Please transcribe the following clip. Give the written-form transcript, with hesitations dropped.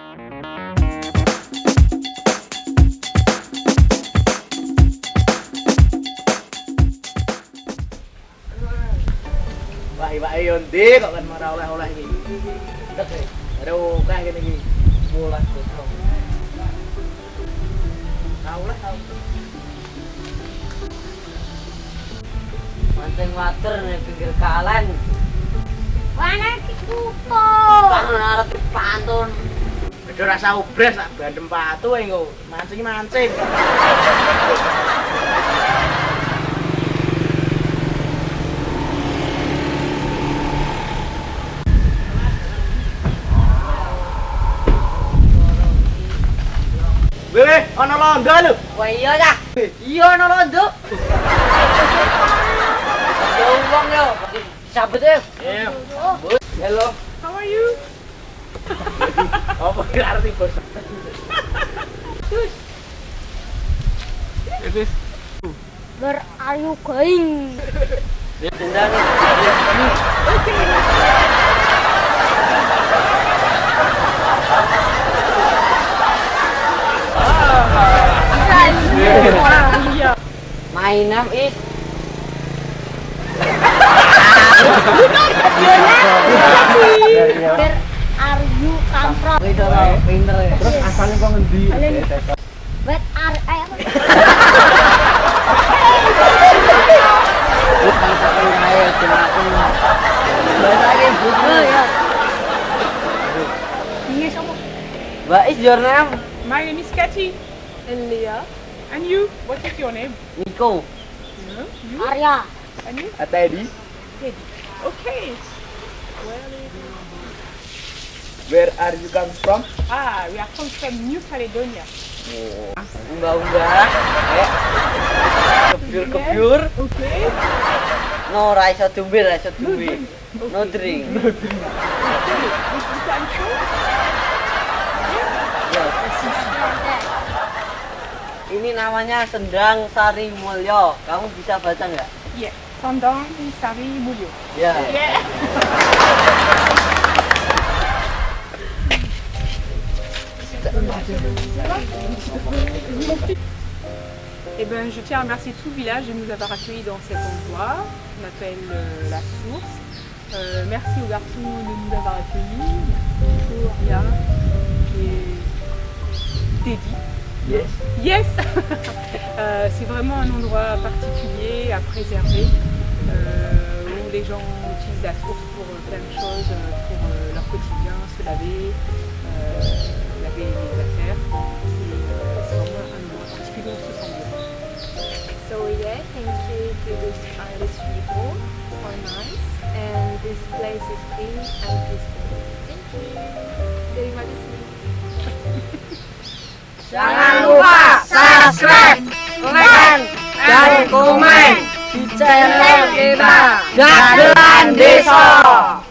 Baik Yonti kok kan marah oleh-oleh iki. Aduh, kayak gini iki. Bolas gosong. Tahu lah tahu. Mancing water nih pinggir kalan. Mana ki kupo? Kan arep pantun. Udah rasa ubres tak bandem patu ae engko. Mancing. Weh, ana londo lho. Wah iya ya. Iya ono londo. Ada uang yo. Sabet ya. Iya. Hello. How are you? Apa arti bos? Where are you going? Dendang. My name is Where are you come from? pinter ya. Terus asalnya kok ngendi? Where are I? Bukan pakai air cuma aku. Bahasa ibu ya. Yes, apa? What is your name? My name is Katy. And Leah. And you? What is your name? Nico. You? Arya. And you? Teddy, Okay. where are you come from? We are from New Caledonia. Unggah-unggah. Kebyur. Okay. No rice or tumbil, No drink. Okay. You can show? Ini namanya Sendang Sari Mulyo. Kamu bisa baca nggak? Yeah. Sandang Sari Mulyo. Ya. Yeah. Eh ben, je tiens à remercier tout le village de nous avoir accueillis dans cet endroit. On appelle la source. Merci aux garçons de nous avoir accueillis. Merci Nico, Ria et Teddy. Yes. Yes. C'est vraiment un endroit particulier à préserver où les gens utilisent la source pour plein de choses, pour leur quotidien, se laver, laver les affaires. Et c'est vraiment un endroit particulier où on se sent bien. So yeah, thank you to these Irish people, are nice, and this place is clean and peaceful. Thank you. Terima kasih. Jangan lupa subscribe, like, dan komen di channel kita Dagelan Desa.